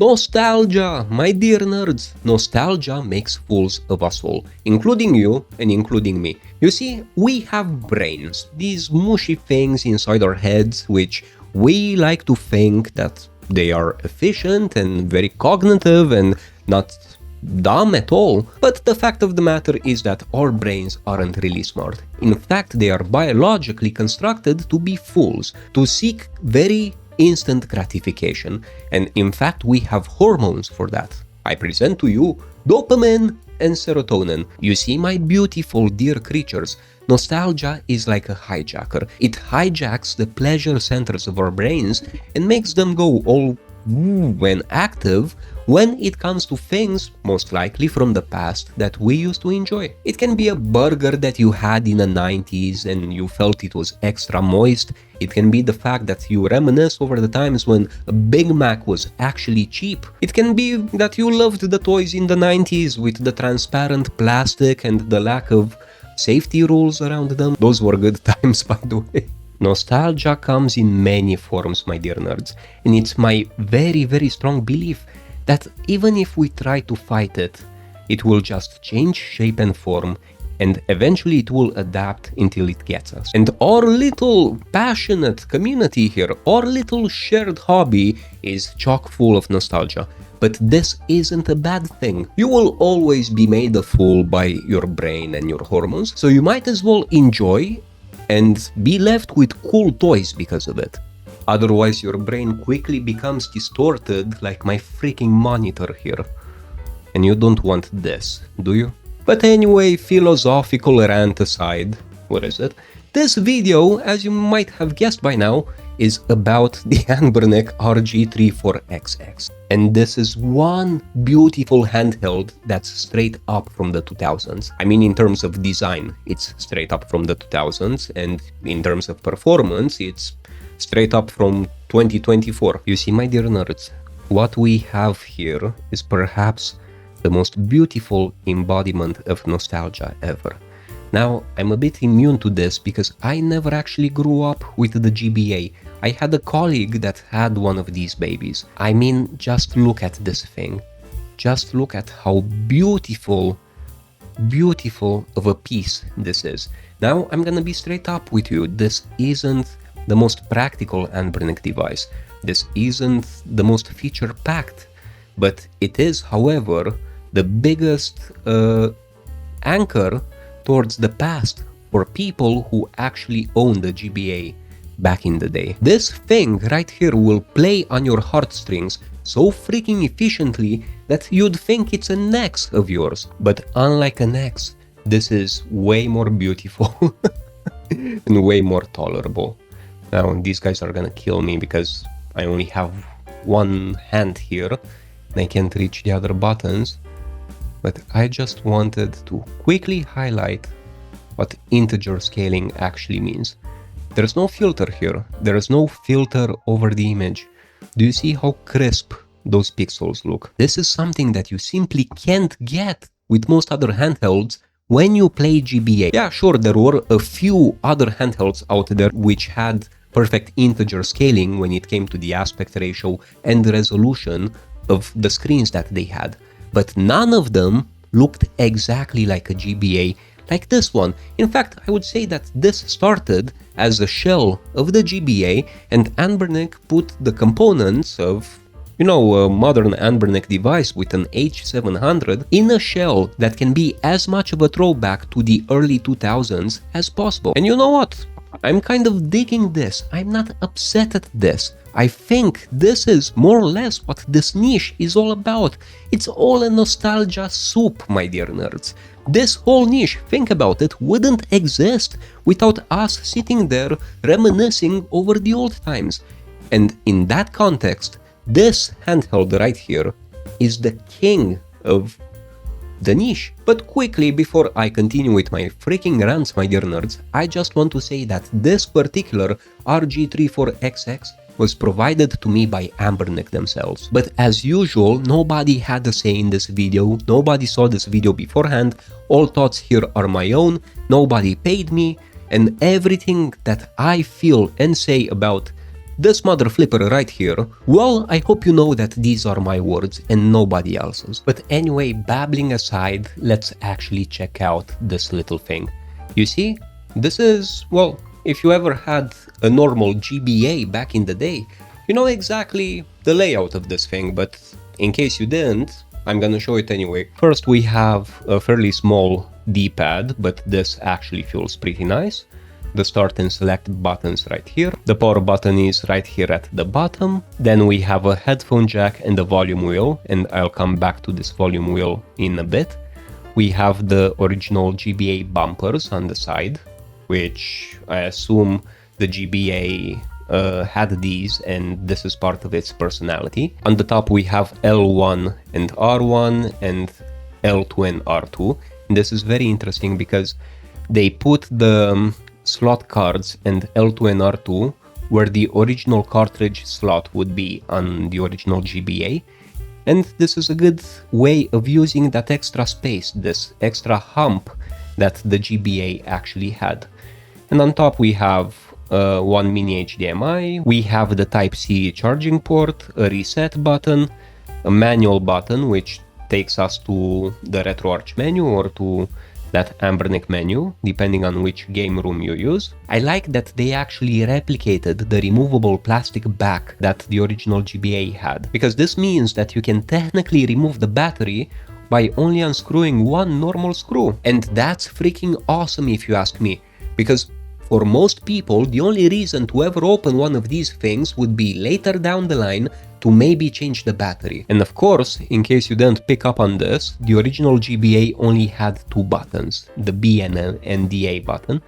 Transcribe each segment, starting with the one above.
Nostalgia, my dear nerds, nostalgia makes fools of us all, including you and including me. You see, we have brains, these mushy things inside our heads, which we like to think that they are efficient and very cognitive and not dumb at all. But the fact of the matter is that our brains aren't really smart. In fact, they are biologically constructed to be fools, to seek very instant gratification, and in fact we have hormones for that. I present to you dopamine and serotonin. You see, my beautiful dear creatures, nostalgia is like a hijacker. It hijacks the pleasure centers of our brains and makes them go all when active when it comes to things most likely from the past that we used to enjoy. It can be a burger that you had in the 90s and you felt it was extra moist. It can be the fact that you reminisce over the times when a Big Mac was actually cheap. It can be that you loved the toys in the 90s with the transparent plastic and the lack of safety rules around them. Those were good times, by the way. Nostalgia comes in many forms, my dear nerds, and it's my very, very strong belief that even if we try to fight it, it will just change shape and form, and eventually it will adapt until it gets us. And our little passionate community here, our little shared hobby is chock full of nostalgia. But this isn't a bad thing. You will always be made a fool by your brain and your hormones, so you might as well enjoy and be left with cool toys because of it. Otherwise, your brain quickly becomes distorted like my freaking monitor here. And you don't want this, do you? But anyway, philosophical rant aside, what is it? This video, as you might have guessed by now, is about the Anbernic RG34XX. And this is one beautiful handheld that's straight up from the 2000s. I mean, in terms of design, it's straight up from the 2000s, and in terms of performance, it's straight up from 2024. You see, my dear nerds, what we have here is perhaps the most beautiful embodiment of nostalgia ever. Now, I'm a bit immune to this because I never actually grew up with the GBA. I had a colleague that had one of these babies. I mean, just look at this thing. Just look at how beautiful of a piece this is. Now, I'm gonna be straight up with you. This isn't the most practical Anbernic device. This isn't the most feature-packed, but it is, however, the biggest anchor towards the past for people who actually own the GBA back in the day. This thing right here will play on your heartstrings so freaking efficiently that you'd think it's an ex of yours. But unlike an ex, this is way more beautiful and way more tolerable. Now, these guys are gonna kill me because I only have one hand here and I can't reach the other buttons. But I just wanted to quickly highlight what integer scaling actually means. There's no filter here. There is no filter over the image. Do you see how crisp those pixels look? This is something that you simply can't get with most other handhelds when you play GBA. Yeah, sure, there were a few other handhelds out there which had perfect integer scaling when it came to the aspect ratio and the resolution of the screens that they had. But none of them looked exactly like a GBA like this one. In fact, I would say that this started as a shell of the GBA, and Anbernic put the components of, you know, a modern Anbernic device with an H700 in a shell that can be as much of a throwback to the early 2000s as possible. And you know what? I'm kind of digging this. I'm not upset at this. I think this is more or less what this niche is all about. It's all a nostalgia soup, my dear nerds. This whole niche, think about it, wouldn't exist without us sitting there reminiscing over the old times. And in that context, this handheld right here is the king of the niche. But quickly, before I continue with my freaking rants, my dear nerds, I just want to say that this particular RG34XX was provided to me by Anbernic themselves. But as usual, nobody had a say in this video, nobody saw this video beforehand, all thoughts here are my own, nobody paid me, and everything that I feel and say about this mother flipper right here, well, I hope you know that these are my words and nobody else's. But anyway, babbling aside, let's actually check out this little thing. You see, this is, well, if you ever had a normal GBA back in the day, you know exactly the layout of this thing, but in case you didn't, I'm gonna show it anyway. First we have a fairly small D-pad, but this actually feels pretty nice. The start and select buttons right here. The power button is right here at the bottom. Then we have a headphone jack and a volume wheel, and I'll come back to this volume wheel in a bit. We have the original GBA bumpers on the side, which I assume the GBA had these, and this is part of its personality. On the top we have L1 and R1 and L2 and R2. And this is very interesting because they put the slot cards and L2 and R2 where the original cartridge slot would be on the original GBA. And this is a good way of using that extra space, this extra hump that the GBA actually had. And on top we have one mini HDMI, we have the Type-C charging port, a reset button, a manual button which takes us to the RetroArch menu or to that Anbernic menu, depending on which game room you use. I like that they actually replicated the removable plastic back that the original GBA had, because this means that you can technically remove the battery by only unscrewing one normal screw. And that's freaking awesome if you ask me, because for most people, the only reason to ever open one of these things would be later down the line to maybe change the battery. And of course, in case you didn't pick up on this, the original GBA only had two buttons, the B and the A button.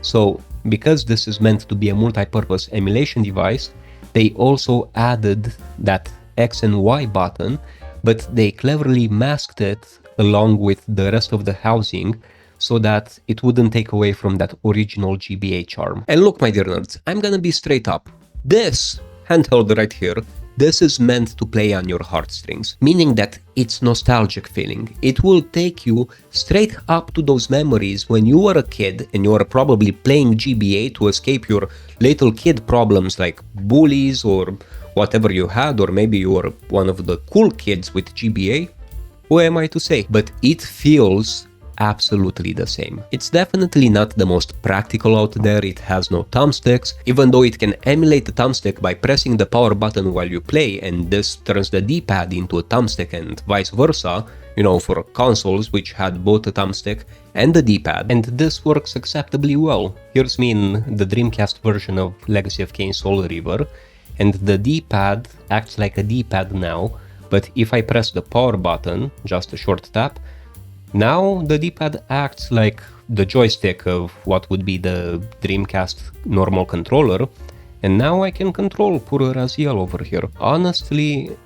So because this is meant to be a multi-purpose emulation device, they also added that X and Y button, but they cleverly masked it along with the rest of the housing so that it wouldn't take away from that original GBA charm. And look, my dear nerds, I'm gonna be straight up. This handheld right here, this is meant to play on your heartstrings, meaning that it's nostalgic feeling. It will take you straight up to those memories when you were a kid and you were probably playing GBA to escape your little kid problems like bullies or whatever you had, or maybe you were one of the cool kids with GBA. Who am I to say? But it feels absolutely the same. It's definitely not the most practical out there. It has no thumbsticks, even though it can emulate the thumbstick by pressing the power button while you play, and this turns the D-pad into a thumbstick and vice versa, you know, for consoles which had both the thumbstick and the D-pad, and this works acceptably well. Here's me in the Dreamcast version of Legacy of Kain Soul River, and the D-pad acts like a D-pad now, but if I press the power button, just a short tap, now the D-pad acts like the joystick of what would be the Dreamcast normal controller, and now I can control poor Raziel over here. Honestly,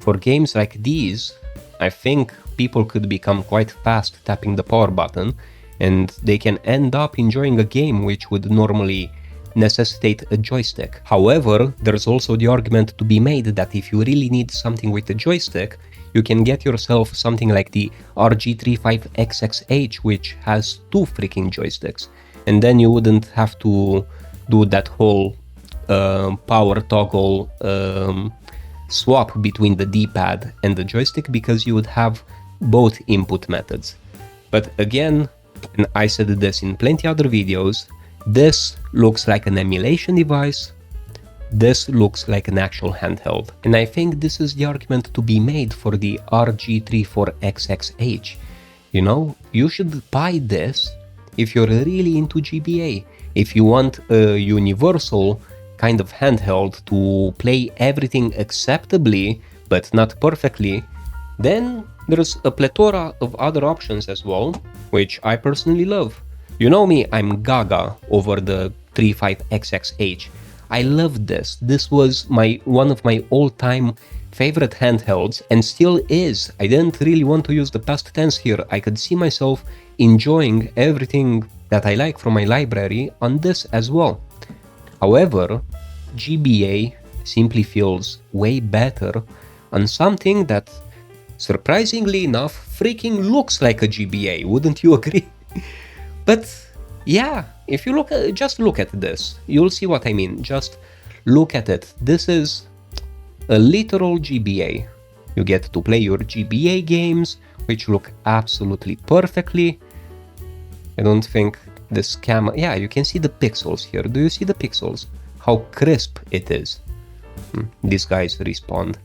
for games like these, I think people could become quite fast tapping the power button, and they can end up enjoying a game which would normally necessitate a joystick. However, there's also the argument to be made that if you really need something with a joystick, you can get yourself something like the RG35XX, which has two freaking joysticks, and then you wouldn't have to do that whole power toggle swap between the D-pad and the joystick, because you would have both input methods. But again, and I said this in plenty other videos, this looks like an emulation device. This looks like an actual handheld. And I think this is the argument to be made for the RG34XX. You know, you should buy this if you're really into GBA. If you want a universal kind of handheld to play everything acceptably, but not perfectly, then there's a plethora of other options as well, which I personally love. You know me, I'm gaga over the 35XXH. I loved this. This was one of my all-time favorite handhelds, and still is. I didn't really want to use the past tense here. I could see myself enjoying everything that I like from my library on this as well. However, GBA simply feels way better on something that, surprisingly enough, freaking looks like a GBA. Wouldn't you agree? But yeah, if you just look at this, you'll see what I mean. Just Look at it. This is a literal GBA. You get to play your GBA games, which look absolutely perfectly. I don't think this camera... Yeah, you can see the pixels here. Do you see the pixels? How crisp it is. These guys respond.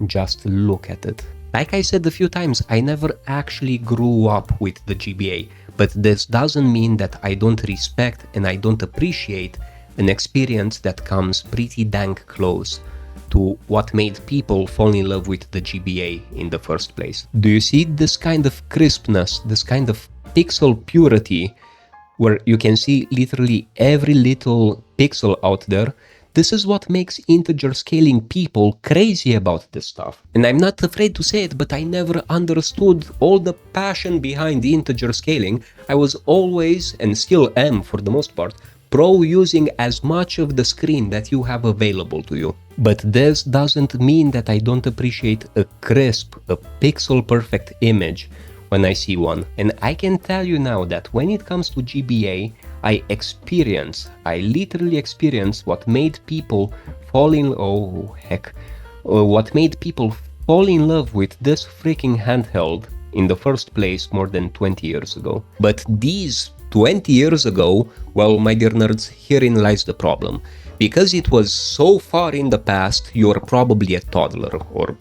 Just look at it. Like I said a few times, I never actually grew up with the GBA, but this doesn't mean that I don't respect and I don't appreciate an experience that comes pretty dang close to what made people fall in love with the GBA in the first place. Do you see this kind of crispness, this kind of pixel purity, where you can see literally every little pixel out there? This is what makes integer scaling people crazy about this stuff. And I'm not afraid to say it, but I never understood all the passion behind integer scaling. I was always, and still am for the most part, pro using as much of the screen that you have available to you. But this doesn't mean that I don't appreciate a crisp, a pixel perfect image when I see one. And I can tell you now that when it comes to GBA, I literally experience what made people fall in... what made people fall in love with this freaking handheld in the first place more than 20 years ago. But these 20 years ago, well, my dear nerds, herein lies the problem. Because it was so far in the past, you're probably a toddler, or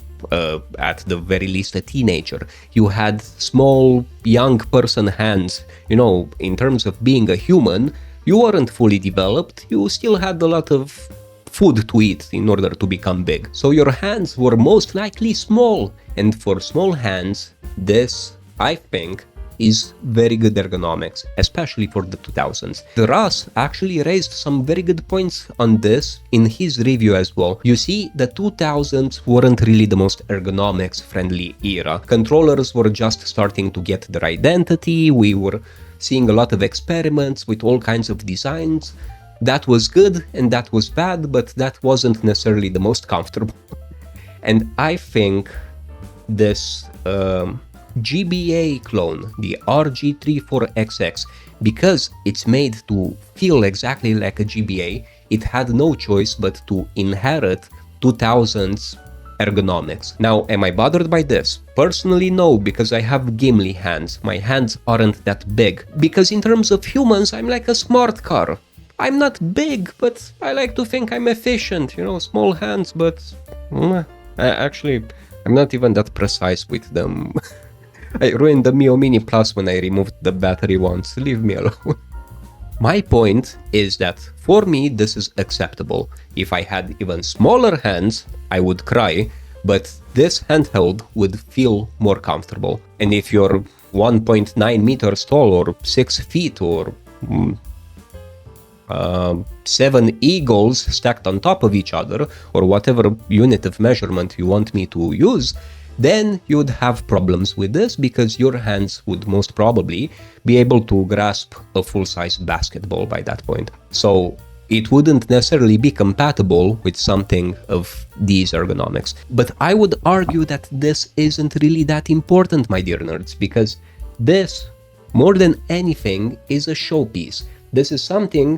at the very least a teenager. You had small, young person hands. You know, in terms of being a human, you weren't fully developed. You still had a lot of food to eat in order to become big. So your hands were most likely small. And for small hands, this, I think, is very good ergonomics, especially for the 2000s. Russ actually raised some very good points on this in his review as well. You see, the 2000s weren't really the most ergonomics friendly era. Controllers were just starting to get their identity. We were seeing a lot of experiments with all kinds of designs. That was good and that was bad, but that wasn't necessarily the most comfortable. And I think this GBA clone, the RG34XX, because it's made to feel exactly like a GBA, it had no choice but to inherit 2000s ergonomics. Now, am I bothered by this? Personally, no, because I have Gimli hands. My hands aren't that big. Because in terms of humans, I'm like a smart car. I'm not big, but I like to think I'm efficient, you know, small hands, but actually, I'm not even that precise with them. I ruined the Mio Mini Plus when I removed the battery once. Leave me alone. My point is that for me, this is acceptable. If I had even smaller hands, I would cry, but this handheld would feel more comfortable. And if you're 1.9 meters tall or 6 feet or 7 eagles stacked on top of each other, or whatever unit of measurement you want me to use, then you'd have problems with this because your hands would most probably be able to grasp a full-size basketball by that point. So it wouldn't necessarily be compatible with something of these ergonomics. But I would argue that this isn't really that important, my dear nerds, because this, more than anything, is a showpiece. This is something...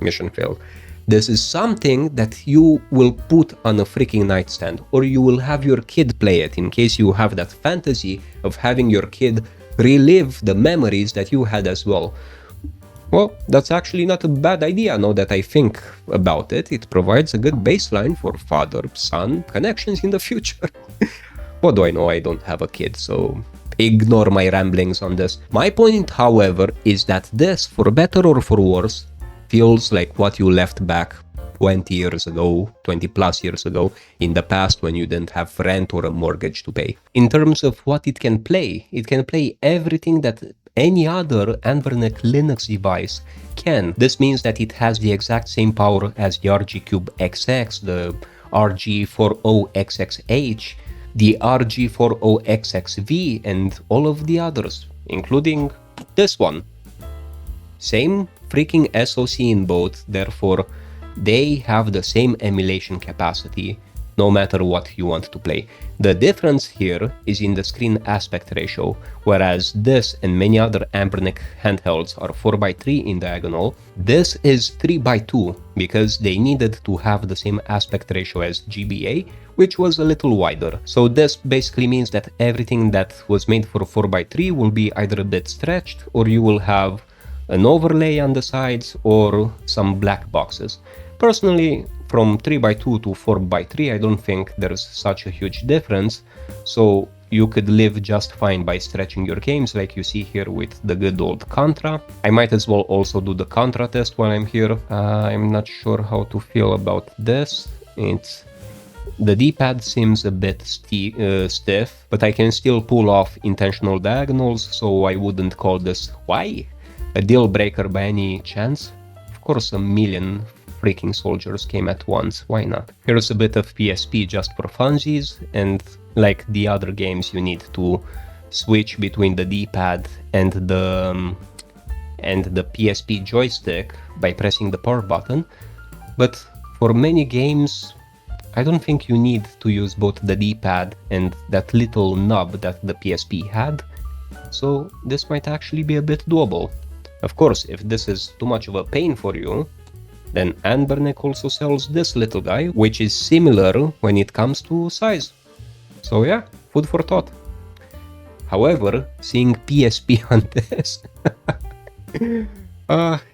mission failed. This is something that you will put on a freaking nightstand, or you will have your kid play it in case you have that fantasy of having your kid relive the memories that you had as well. Well, that's actually not a bad idea now that I think about it. It provides a good baseline for father-son connections in the future. What do I know? I don't have a kid, so ignore my ramblings on this. My point, however, is that this, for better or for worse, feels like what you left back 20 years ago, 20 plus years ago, in the past when you didn't have rent or a mortgage to pay. In terms of what it can play everything that any other Anbernic Linux device can. This means that it has the exact same power as the RG Cube XX, the RG40XXH, the RG40XXV, and all of the others, including this one. Same freaking SoC in both, therefore they have the same emulation capacity no matter what you want to play. The difference here is in the screen aspect ratio, whereas this and many other Anbernic handhelds are 4:3 in diagonal, this is 3:2 because they needed to have the same aspect ratio as GBA, which was a little wider. So this basically means that everything that was made for 4:3 will be either a bit stretched, or you will have an overlay on the sides or some black boxes. Personally, from 3:2 to 4:3, I don't think there's such a huge difference, so you could live just fine by stretching your games like you see here with the good old Contra. I might as well also do the Contra test while I'm here. I'm not sure how to feel about this. The D-pad seems a bit stiff, but I can still pull off intentional diagonals, so I wouldn't call this, why, a deal breaker by any chance. Of course, a million freaking soldiers came at once, why not? Here's a bit of PSP just for funsies, and like the other games, you need to switch between the D-pad and the PSP joystick by pressing the power button, but for many games I don't think you need to use both the D-pad and that little knob that the PSP had, so this might actually be a bit doable. Of course, if this is too much of a pain for you, then Anbernic also sells this little guy, which is similar when it comes to size. So yeah, food for thought. However, seeing PSP on this,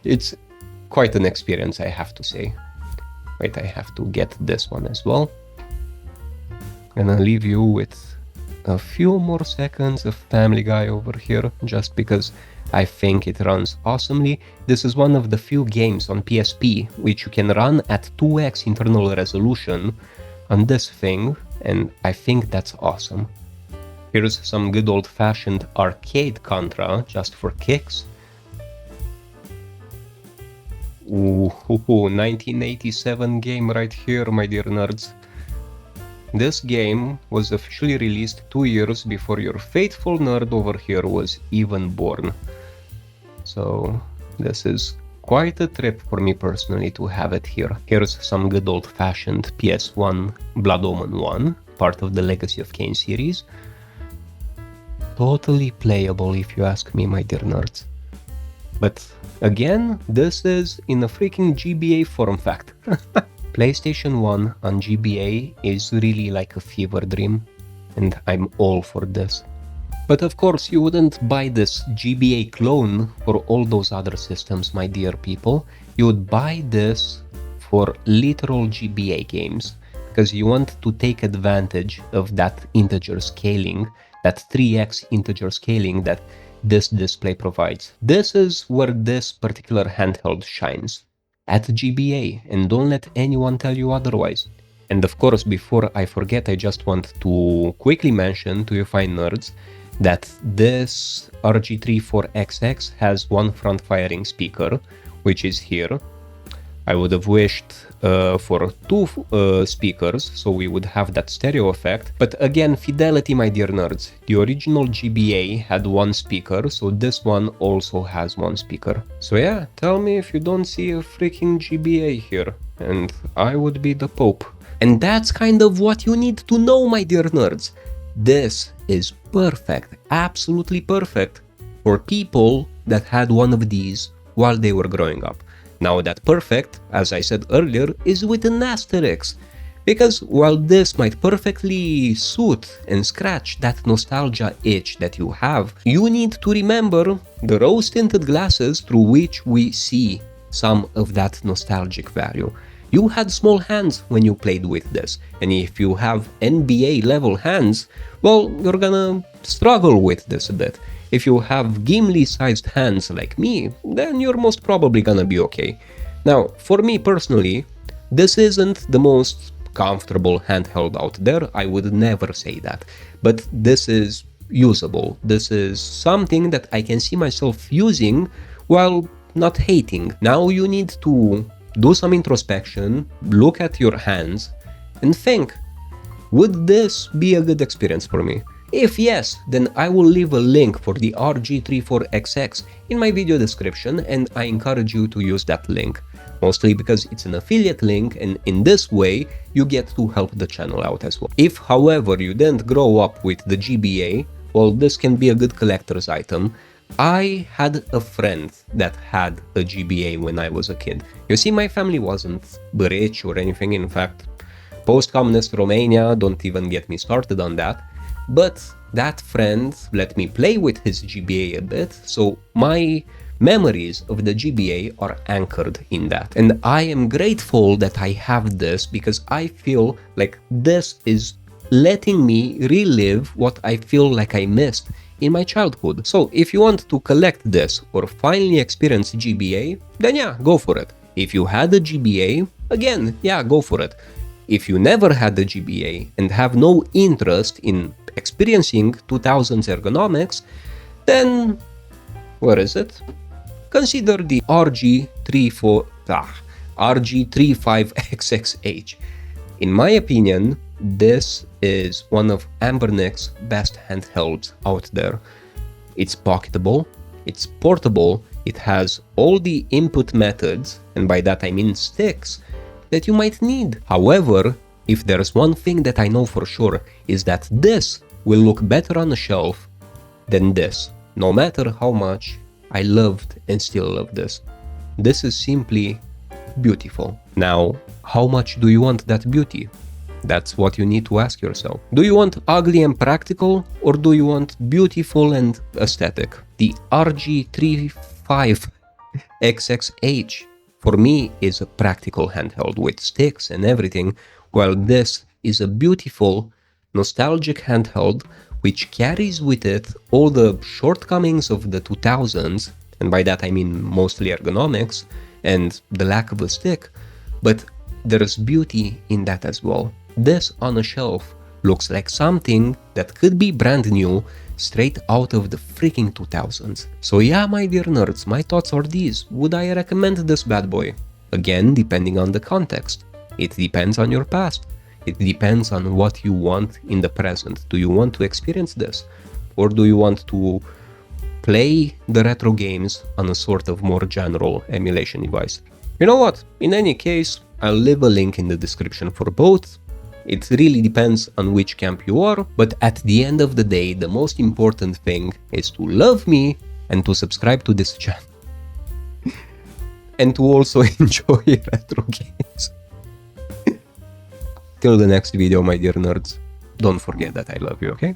it's quite an experience, I have to say. Wait, I have to get this one as well. And I'll leave you with a few more seconds of Family Guy over here, just because I think it runs awesomely. This is one of the few games on PSP which you can run at 2x internal resolution on this thing, and I think that's awesome. Here's some good old-fashioned arcade Contra, just for kicks. Ooh, 1987 game right here, my dear nerds. This game was officially released 2 years before your faithful nerd over here was even born. So this is quite a trip for me personally to have it here. Here's some good old-fashioned PS1 Blood Omen 1, part of the Legacy of Kain series. Totally playable if you ask me, my dear nerds. But again, this is in a freaking GBA form factor. PlayStation 1 on GBA is really like a fever dream, and I'm all for this. But of course, you wouldn't buy this GBA clone for all those other systems, my dear people. You would buy this for literal GBA games, because you want to take advantage of that integer scaling, that 3x integer scaling that this display provides. This is where this particular handheld shines, at GBA, and don't let anyone tell you otherwise. And of course, before I forget, I just want to quickly mention to you fine nerds that this RG34XX has one front-firing speaker, which is here. I would have wished for two speakers, so we would have that stereo effect. But again, fidelity, my dear nerds. The original GBA had one speaker, so this one also has one speaker. So yeah, tell me if you don't see a freaking GBA here, and I would be the Pope. And that's kind of what you need to know, my dear nerds. This is perfect, absolutely perfect, for people that had one of these while they were growing up. Now that perfect, as I said earlier, is with an asterisk, because while this might perfectly suit and scratch that nostalgia itch that you have, you need to remember the rose-tinted glasses through which we see some of that nostalgic value. You had small hands when you played with this, and if you have NBA level hands, well, you're gonna struggle with this a bit. If you have Gimli-sized hands like me, then you're most probably gonna be okay. Now, for me personally, this isn't the most comfortable handheld out there, I would never say that, but this is usable. This is something that I can see myself using while not hating. Now you need to do some introspection, look at your hands, and think, would this be a good experience for me? If yes, then I will leave a link for the RG34XX in my video description, and I encourage you to use that link. mostly because it's an affiliate link, and in this way you get to help the channel out as well. If, however, you didn't grow up with the GBA, well, this can be a good collector's item. I had a friend that had a GBA when I was a kid. You see, my family wasn't rich or anything. In fact, post-communist Romania, don't even get me started on that. But that friend let me play with his GBA a bit, so my memories of the GBA are anchored in that. And I am grateful that I have this, because I feel like this is letting me relive what I feel like I missed in my childhood. So if you want to collect this or finally experience GBA, then yeah, go for it. If you had a GBA, again, yeah, go for it. If you never had the GBA and have no interest in experiencing 2000s ergonomics, then where is it? Consider the RG35XX. In my opinion, this is one of Anbernic's best handhelds out there. It's pocketable, it's portable, it has all the input methods, and by that I mean sticks, that you might need. However, if there's one thing that I know for sure, is that this will look better on a shelf than this, no matter how much I loved and still love this. This is simply beautiful. Now, how much do you want that beauty? That's what you need to ask yourself. Do you want ugly and practical, or do you want beautiful and aesthetic? The RG35XX for me is a practical handheld with sticks and everything, while this is a beautiful, nostalgic handheld which carries with it all the shortcomings of the 2000s, and by that I mean mostly ergonomics and the lack of a stick, but there's beauty in that as well. This on a shelf looks like something that could be brand new, straight out of the freaking 2000s. So yeah, my dear nerds, my thoughts are these. Would I recommend this bad boy? Again, depending on the context. It depends on your past. It depends on what you want in the present. Do you want to experience this? Or do you want to play the retro games on a sort of more general emulation device? You know what? In any case, I'll leave a link in the description for both. It really depends on which camp you are, but at the end of the day, the most important thing is to love me and to subscribe to this channel. And to also enjoy retro games. Till the next video, my dear nerds, don't forget that I love you, okay?